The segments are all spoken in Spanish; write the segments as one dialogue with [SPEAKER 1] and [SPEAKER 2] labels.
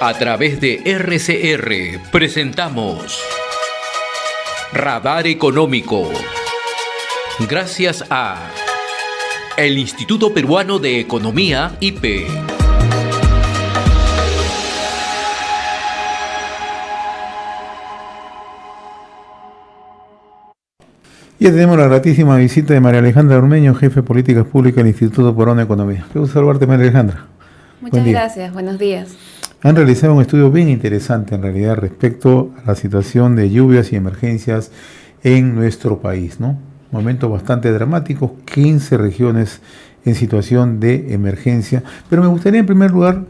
[SPEAKER 1] A través de RCR presentamos Radar Económico. Gracias a el Instituto Peruano de Economía, IPE.
[SPEAKER 2] Ya tenemos la gratísima visita de María Alejandra Ormeño, jefe de Políticas Públicas del Instituto Peruano de Economía. Qué gusto saludarte, María Alejandra.
[SPEAKER 3] Muchas gracias, buenos días.
[SPEAKER 2] Han realizado un estudio bien interesante en realidad respecto a la situación de lluvias y emergencias en nuestro país, ¿no? Momentos bastante dramáticos, 15 regiones en situación de emergencia. Pero me gustaría en primer lugar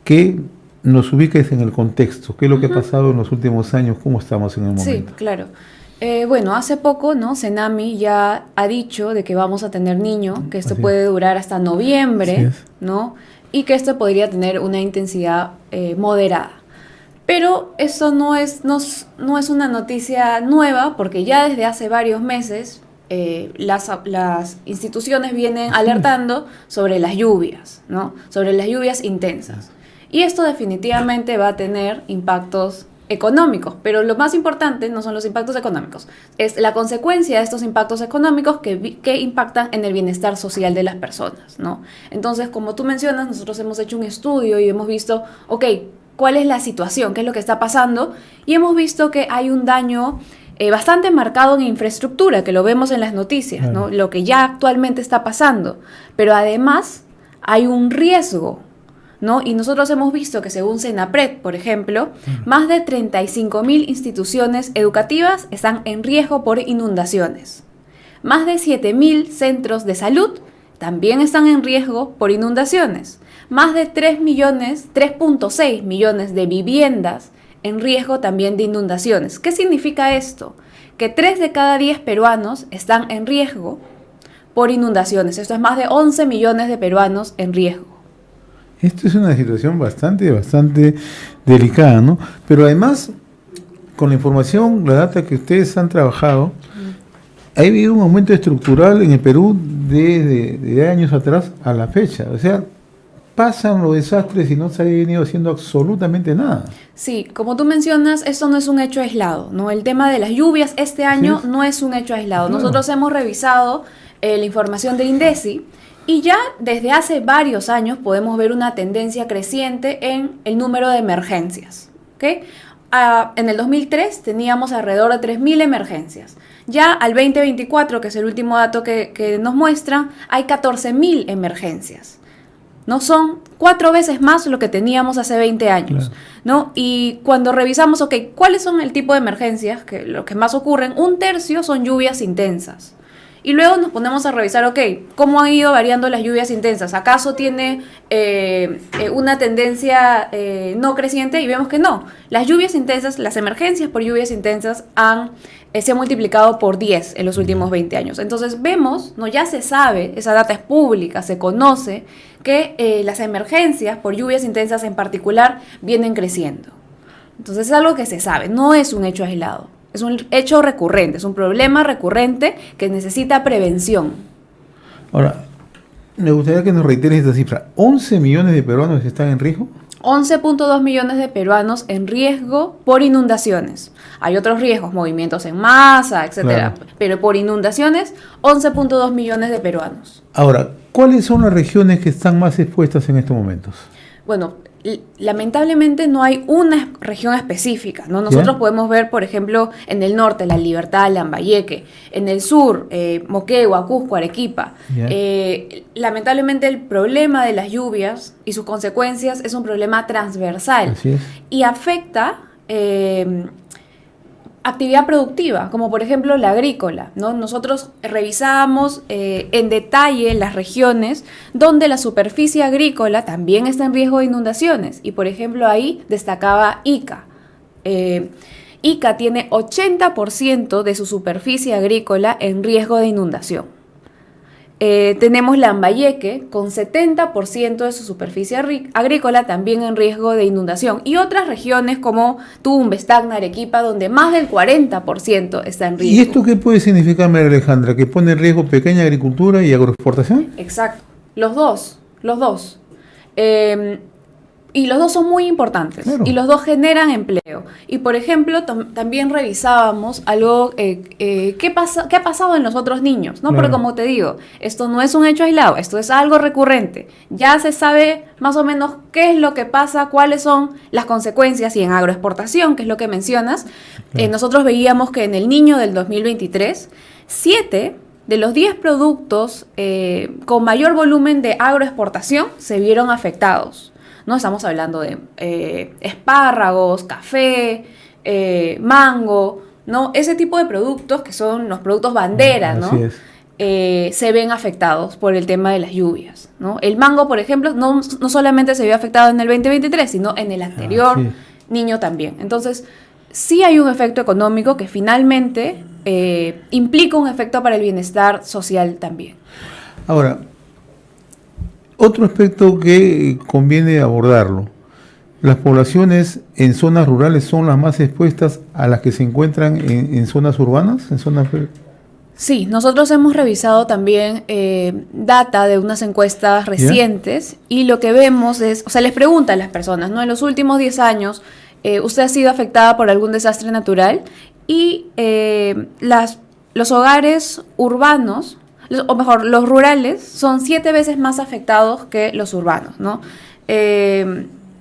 [SPEAKER 2] que nos ubiques en el contexto, qué es lo que ha pasado en los últimos años, cómo estamos en el momento.
[SPEAKER 3] Sí, claro. Bueno, hace poco, ¿no? Senami ya ha dicho de que vamos a tener niño, que esto puede durar hasta noviembre, ¿no? Y que esto podría tener una intensidad moderada. Pero eso no es una noticia nueva, porque ya desde hace varios meses las instituciones vienen alertando sobre las lluvias, ¿no? Sobre las lluvias intensas. Y esto definitivamente va a tener impactos económicos, pero lo más importante no son los impactos económicos, es la consecuencia de estos impactos económicos que impactan en el bienestar social de las personas, ¿no? Entonces, como tú mencionas, nosotros hemos hecho un estudio y hemos visto, ¿cuál es la situación? ¿Qué es lo que está pasando? Y hemos visto que hay un daño bastante marcado en infraestructura, que lo vemos en las noticias, ¿no? Lo que ya actualmente está pasando, pero además hay un riesgo, ¿no? Y nosotros hemos visto que según Senapred, por ejemplo, más de 35.000 instituciones educativas están en riesgo por inundaciones. Más de 7.000 centros de salud también están en riesgo por inundaciones. Más de 3.6 millones de viviendas en riesgo también de inundaciones. ¿Qué significa esto? Que 3 de cada 10 peruanos están en riesgo por inundaciones. Esto es más de 11 millones de peruanos en riesgo.
[SPEAKER 2] Esto es una situación bastante delicada, ¿no? Pero además, con la información, la data que ustedes han trabajado, ha habido un aumento estructural en el Perú desde años atrás a la fecha. O sea, pasan los desastres y no se ha venido haciendo absolutamente nada.
[SPEAKER 3] Sí, como tú mencionas, esto no es un hecho aislado, ¿no? El tema de las lluvias este año no es un hecho aislado. Claro. Nosotros hemos revisado la información del INDECI, y ya desde hace varios años podemos ver una tendencia creciente en el número de emergencias, ¿okay? En el 2003 teníamos alrededor de 3.000 emergencias. Ya al 2024, que es el último dato que nos muestra, hay 14.000 emergencias. ¿No? Son 4 veces más lo que teníamos hace 20 años. Claro. ¿No? Y cuando revisamos, ¿cuáles son el tipo de emergencias? Que lo que más ocurren, 1/3 son lluvias intensas. Y luego nos ponemos a revisar, ¿cómo han ido variando las lluvias intensas? ¿Acaso tiene una tendencia no creciente? Y vemos que no. Las lluvias intensas, las emergencias por lluvias intensas se han multiplicado por 10 en los últimos 20 años. Entonces vemos, ¿no? Ya se sabe, esa data es pública, se conoce que las emergencias por lluvias intensas en particular vienen creciendo. Entonces es algo que se sabe, no es un hecho aislado. Es un hecho recurrente, es un problema recurrente que necesita prevención.
[SPEAKER 2] Ahora, me gustaría que nos reiteres esta cifra. ¿11 millones de peruanos están en riesgo?
[SPEAKER 3] 11.2 millones de peruanos en riesgo por inundaciones. Hay otros riesgos, movimientos en masa, etcétera. Claro. Pero por inundaciones, 11.2 millones de peruanos.
[SPEAKER 2] Ahora, ¿cuáles son las regiones que están más expuestas en estos momentos?
[SPEAKER 3] Bueno, lamentablemente no hay una región específica, ¿no? Nosotros podemos ver, por ejemplo, en el norte, La Libertad, Lambayeque, en el sur, Moquegua, Cusco, Arequipa. Lamentablemente el problema de las lluvias y sus consecuencias es un problema transversal y afecta actividad productiva, como por ejemplo la agrícola, ¿no? Nosotros revisamos en detalle las regiones donde la superficie agrícola también está en riesgo de inundaciones y por ejemplo ahí destacaba Ica. Ica tiene 80% de su superficie agrícola en riesgo de inundación. Tenemos Lambayeque con 70% de su superficie agrícola también en riesgo de inundación y otras regiones como Tumbes, Tacna, Arequipa, donde más del 40% está en riesgo.
[SPEAKER 2] ¿Y esto qué puede significar, María Alejandra? ¿Que pone en riesgo pequeña agricultura y agroexportación?
[SPEAKER 3] Exacto, los dos. Y los dos son muy importantes,
[SPEAKER 2] claro.
[SPEAKER 3] Y los dos generan empleo. Y por ejemplo, también revisábamos algo, ¿qué ha pasado en los otros niños? ¿No?
[SPEAKER 2] Claro.
[SPEAKER 3] Porque como te digo, esto no es un hecho aislado, esto es algo recurrente. Ya se sabe más o menos qué es lo que pasa, cuáles son las consecuencias, y en agroexportación, que es lo que mencionas,
[SPEAKER 2] Claro.
[SPEAKER 3] nosotros veíamos que en el niño del 2023, 7 de los 10 productos con mayor volumen de agroexportación se vieron afectados. No estamos hablando de espárragos, café, mango, ¿no? Ese tipo de productos que son los productos bandera, ¿no?
[SPEAKER 2] Así es.
[SPEAKER 3] Se ven afectados por el tema de las lluvias, ¿no? El mango, por ejemplo, no solamente se vio afectado en el 2023, sino en el anterior
[SPEAKER 2] Sí.
[SPEAKER 3] niño también. Entonces, sí hay un efecto económico que finalmente implica un efecto para el bienestar social también.
[SPEAKER 2] Ahora, otro aspecto que conviene abordarlo. Las poblaciones en zonas rurales son las más expuestas a las que se encuentran en zonas urbanas, en zonas...
[SPEAKER 3] Sí, nosotros hemos revisado también data de unas encuestas recientes y lo que vemos es, o sea, les preguntan a las personas, ¿no? En los últimos 10 años, ¿usted ha sido afectada por algún desastre natural? Y los hogares urbanos, o mejor, los rurales, son 7 veces más afectados que los urbanos, ¿no?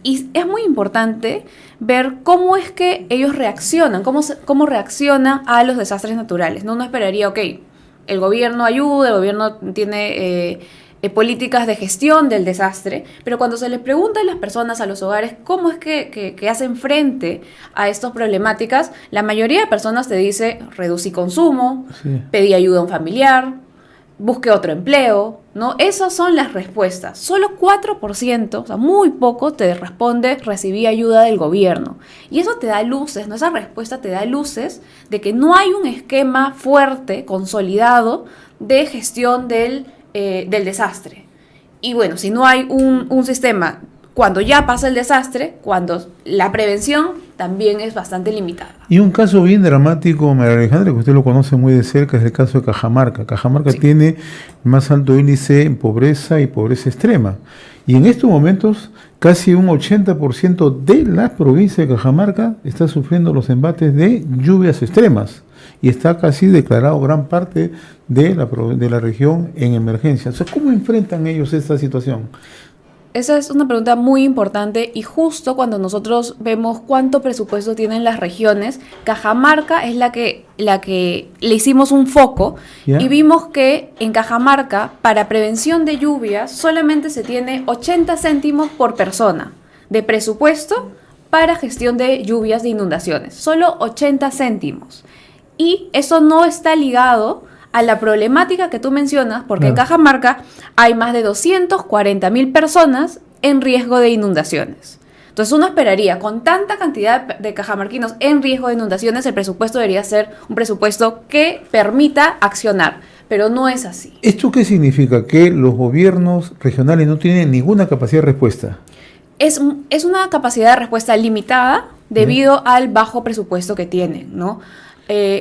[SPEAKER 3] Y es muy importante ver cómo es que ellos reaccionan, cómo reaccionan a los desastres naturales, ¿no? Uno esperaría, ok, el gobierno ayuda, el gobierno tiene políticas de gestión del desastre, pero cuando se les pregunta a las personas, a los hogares, cómo es que hacen frente a estas problemáticas, la mayoría de personas te dice, reducí consumo,
[SPEAKER 2] Sí.
[SPEAKER 3] pedí ayuda a un familiar, busque otro empleo, ¿no? Esas son las respuestas. Solo 4%, o sea, muy poco, te responde recibí ayuda del gobierno. Y eso te da luces, ¿no? Esa respuesta te da luces de que no hay un esquema fuerte, consolidado, de gestión del desastre. Y bueno, si no hay un sistema cuando ya pasa el desastre, cuando la prevención también es bastante limitada.
[SPEAKER 2] Y un caso bien dramático, María Alejandra, que usted lo conoce muy de cerca, es el caso de Cajamarca. Cajamarca
[SPEAKER 3] Sí.
[SPEAKER 2] tiene el más alto índice en pobreza y pobreza extrema. Y en estos momentos, casi un 80% de la provincia de Cajamarca está sufriendo los embates de lluvias extremas. Y está casi declarado gran parte de la región en emergencia. O sea, ¿cómo enfrentan ellos esta situación?
[SPEAKER 3] Esa es una pregunta muy importante y justo cuando nosotros vemos cuánto presupuesto tienen las regiones, Cajamarca es la que le hicimos un foco.
[SPEAKER 2] ¿Ya?
[SPEAKER 3] Y vimos que en Cajamarca para prevención de lluvias solamente se tiene 80 céntimos por persona de presupuesto para gestión de lluvias de inundaciones, solo 80 céntimos. Y eso no está ligado a la problemática que tú mencionas, porque en
[SPEAKER 2] Claro.
[SPEAKER 3] Cajamarca hay más de 240.000 personas en riesgo de inundaciones. Entonces uno esperaría, con tanta cantidad de cajamarquinos en riesgo de inundaciones, el presupuesto debería ser un presupuesto que permita accionar, pero no es así.
[SPEAKER 2] ¿Esto qué significa? Que los gobiernos regionales no tienen ninguna capacidad de respuesta.
[SPEAKER 3] Es una capacidad de respuesta limitada debido al bajo presupuesto que tienen, ¿no?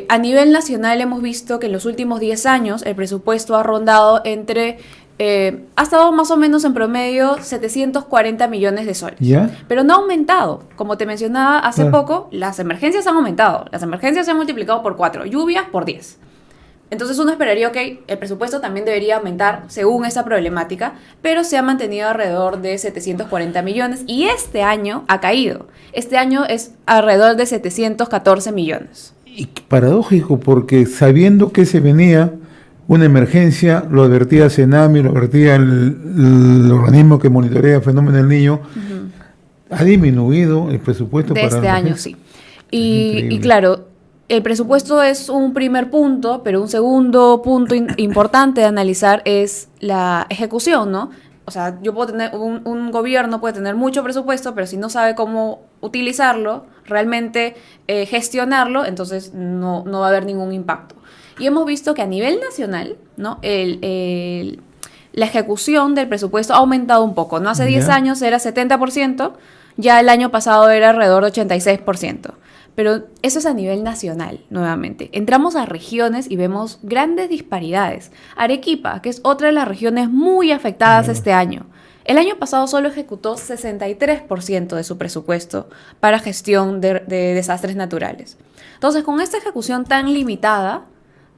[SPEAKER 3] A nivel nacional hemos visto que en los últimos 10 años el presupuesto ha rondado ha estado más o menos en promedio 740 millones de soles.
[SPEAKER 2] ¿Ya?
[SPEAKER 3] Pero no ha aumentado. Como te mencionaba hace
[SPEAKER 2] Claro.
[SPEAKER 3] poco, las emergencias han aumentado. Las emergencias se han multiplicado por 4, lluvias por 10. Entonces uno esperaría, ok, el presupuesto también debería aumentar según esa problemática, pero se ha mantenido alrededor de 740 millones y este año ha caído. Este año es alrededor de 714 millones.
[SPEAKER 2] Y paradójico, porque sabiendo que se venía una emergencia, lo advertía Senami, lo advertía el organismo que monitorea el fenómeno del niño, ha disminuido el presupuesto
[SPEAKER 3] De
[SPEAKER 2] para
[SPEAKER 3] este
[SPEAKER 2] la
[SPEAKER 3] año,
[SPEAKER 2] emergencia.
[SPEAKER 3] sí. Y
[SPEAKER 2] Increíble.
[SPEAKER 3] claro, el presupuesto es un primer punto, pero un segundo punto importante de analizar es la ejecución, ¿no? O sea, yo puedo tener, un gobierno puede tener mucho presupuesto, pero si no sabe cómo utilizarlo, realmente gestionarlo, entonces no va a haber ningún impacto. Y hemos visto que a nivel nacional, ¿no? La ejecución del presupuesto ha aumentado un poco, ¿no? Hace 10
[SPEAKER 2] Ya.
[SPEAKER 3] años era 70%, ya el año pasado era alrededor de 86%. Pero eso es a nivel nacional, nuevamente. Entramos a regiones y vemos grandes disparidades. Arequipa, que es otra de las regiones muy afectadas este año. El año pasado solo ejecutó 63% de su presupuesto para gestión de desastres naturales. Entonces, con esta ejecución tan limitada,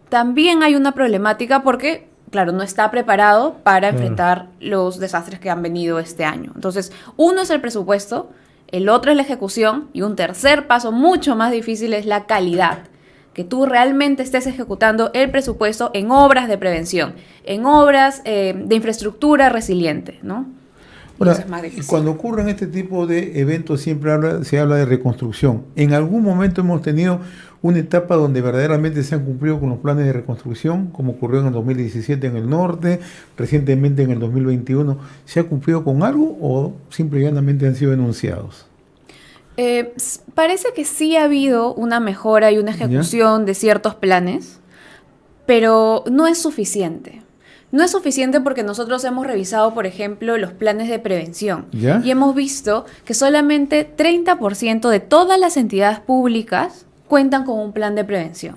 [SPEAKER 3] también hay una problemática porque, claro, no está preparado para enfrentar los desastres que han venido este año. Entonces, uno es el presupuesto, el otro es la ejecución y un tercer paso mucho más difícil es la calidad. Que tú realmente estés ejecutando el presupuesto en obras de prevención, en obras de infraestructura resiliente, ¿no?
[SPEAKER 2] Ahora,
[SPEAKER 3] eso es más difícil.
[SPEAKER 2] Cuando ocurren este tipo de eventos siempre se habla de reconstrucción. ¿En algún momento hemos tenido una etapa donde verdaderamente se han cumplido con los planes de reconstrucción, como ocurrió en el 2017 en el norte, recientemente en el 2021? ¿Se ha cumplido con algo o simple y llanamente han sido enunciados?
[SPEAKER 3] Parece que sí ha habido una mejora y una ejecución de ciertos planes, pero no es suficiente. No es suficiente porque nosotros hemos revisado, por ejemplo, los planes de prevención.
[SPEAKER 2] ¿Ya?
[SPEAKER 3] Y hemos visto que solamente 30% de todas las entidades públicas cuentan con un plan de prevención,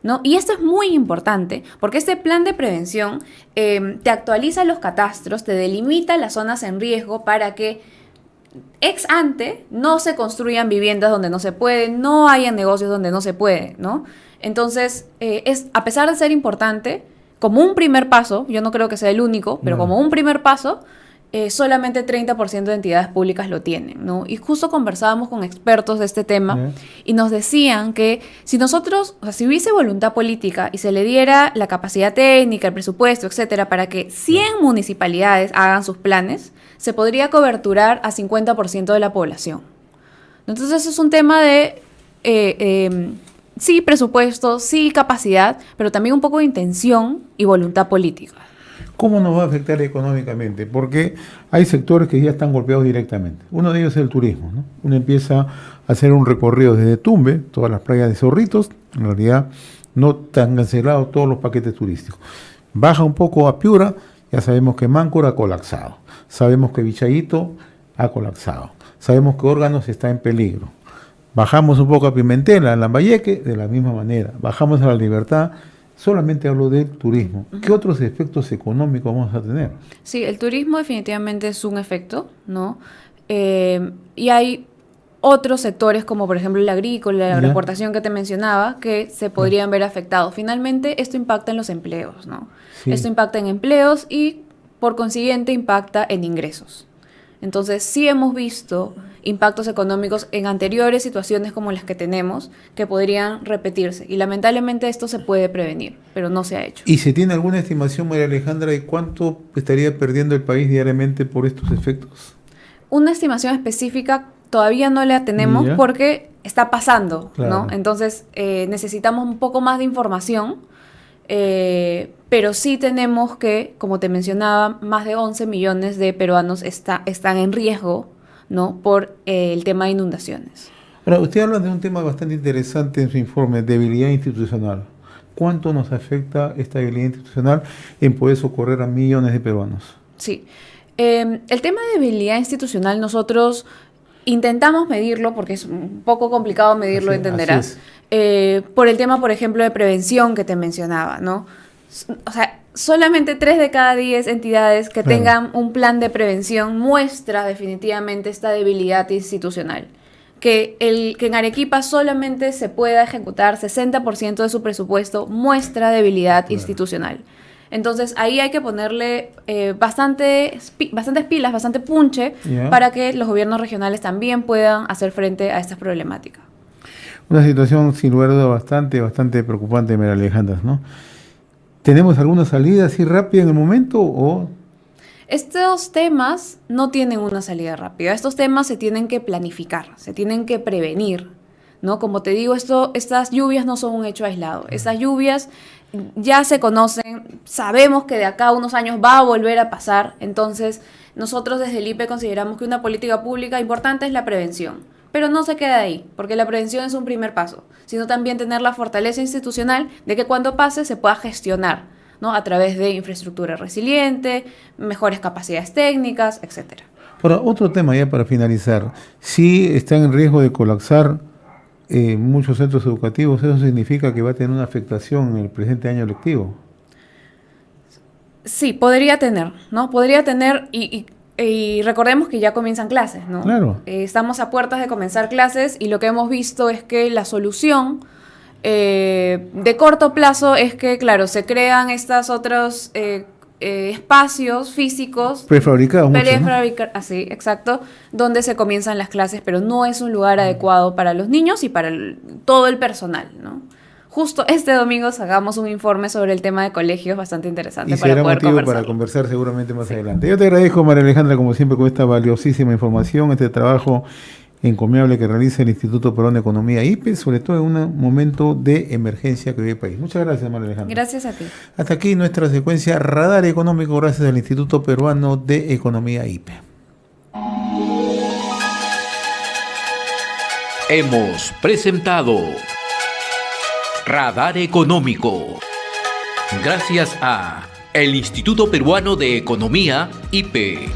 [SPEAKER 3] ¿no? Y esto es muy importante porque este plan de prevención te actualiza los catastros, te delimita las zonas en riesgo para que ex ante no se construyan viviendas donde no se puede, no haya negocios donde no se puede, ¿no? Entonces, a pesar de ser importante, como un primer paso, yo no creo que sea el único, pero como un primer paso, solamente 30% de entidades públicas lo tienen, ¿no? Y justo conversábamos con expertos de este tema y nos decían que si nosotros, o sea, si hubiese voluntad política y se le diera la capacidad técnica, el presupuesto, etcétera, para que 100 municipalidades hagan sus planes, se podría coberturar a 50% de la población. Entonces es un tema de sí presupuesto, sí capacidad, pero también un poco de intención y voluntad política.
[SPEAKER 2] ¿Cómo nos va a afectar económicamente? Porque hay sectores que ya están golpeados directamente. Uno de ellos es el turismo, ¿no? Uno empieza a hacer un recorrido desde Tumbe, todas las playas de Zorritos, en realidad no están cancelados todos los paquetes turísticos. Baja un poco a Piura, ya sabemos que Máncora ha colapsado, sabemos que Vichayito ha colapsado, sabemos que Órganos está en peligro. Bajamos un poco a Pimentel, a Lambayeque, de la misma manera. Bajamos a La Libertad. Solamente hablo del turismo. ¿Qué otros efectos económicos vamos a tener?
[SPEAKER 3] Sí, el turismo definitivamente es un efecto, ¿no? Y hay otros sectores como por ejemplo el agrícola, la agroexportación que te mencionaba, que se podrían ver afectados. Finalmente, esto impacta en los empleos, ¿no? Sí. Esto impacta en empleos y por consiguiente impacta en ingresos. Entonces, sí hemos visto impactos económicos en anteriores situaciones como las que tenemos que podrían repetirse. Y lamentablemente esto se puede prevenir, pero no se ha hecho.
[SPEAKER 2] ¿Y se tiene alguna estimación, María Alejandra, de cuánto estaría perdiendo el país diariamente por estos efectos?
[SPEAKER 3] Una estimación específica todavía no la tenemos porque está pasando, ¿no? Entonces, necesitamos un poco más de información. Pero sí tenemos que, como te mencionaba, más de 11 millones de peruanos están en riesgo, ¿no? Por el tema de inundaciones.
[SPEAKER 2] Ahora, usted habla de un tema bastante interesante en su informe, debilidad institucional. ¿Cuánto nos afecta esta debilidad institucional en poder socorrer a millones de peruanos?
[SPEAKER 3] Sí. El tema de debilidad institucional nosotros intentamos medirlo, porque es un poco complicado medirlo, entenderás. Por el tema, por ejemplo, de prevención que te mencionaba, ¿no? O sea, solamente 3 de cada 10 entidades que tengan un plan de prevención muestra definitivamente esta debilidad institucional. Que en Arequipa solamente se pueda ejecutar 60% de su presupuesto muestra debilidad institucional. Entonces ahí hay que ponerle bastantes pilas, bastante punche para que los gobiernos regionales también puedan hacer frente a estas problemáticas.
[SPEAKER 2] Una situación sin lugar a duda bastante preocupante, María Alejandra, ¿no? ¿Tenemos alguna salida así rápida en el momento o...?
[SPEAKER 3] Estos temas no tienen una salida rápida. Estos temas se tienen que planificar, se tienen que prevenir, ¿no? Como te digo, estas lluvias no son un hecho aislado. Estas lluvias ya se conocen, sabemos que de acá a unos años va a volver a pasar. Entonces, nosotros desde el IPE consideramos que una política pública importante es la prevención. Pero no se queda ahí, porque la prevención es un primer paso, sino también tener la fortaleza institucional de que cuando pase se pueda gestionar, ¿no? A través de infraestructura resiliente, mejores capacidades técnicas, etc.
[SPEAKER 2] Ahora, otro tema ya para finalizar. Si están en riesgo de colapsar muchos centros educativos, ¿eso significa que va a tener una afectación en el presente año lectivo?
[SPEAKER 3] Sí, podría tener, ¿no? Podría tener y Y recordemos que ya comienzan clases, ¿no?
[SPEAKER 2] Claro.
[SPEAKER 3] Estamos a puertas de comenzar clases y lo que hemos visto es que la solución de corto plazo es que, claro, se crean estos otros espacios físicos
[SPEAKER 2] Prefabricados, ¿no?
[SPEAKER 3] Así, exacto, donde se comienzan las clases, pero no es un lugar adecuado para los niños y para todo el personal, ¿no? Justo este domingo sacamos un informe sobre el tema de colegios bastante interesante para
[SPEAKER 2] será
[SPEAKER 3] poder
[SPEAKER 2] motivo
[SPEAKER 3] conversar.
[SPEAKER 2] para conversar seguramente más adelante. Yo te agradezco, María Alejandra, como siempre, con esta valiosísima información, este trabajo encomiable que realiza el Instituto Peruano de Economía IPE, sobre todo en un momento de emergencia que vive el país. Muchas gracias, María Alejandra.
[SPEAKER 3] Gracias a ti.
[SPEAKER 2] Hasta aquí nuestra secuencia Radar Económico, gracias al Instituto Peruano de Economía IPE.
[SPEAKER 1] Hemos presentado Radar Económico. Gracias a el Instituto Peruano de Economía, IPE.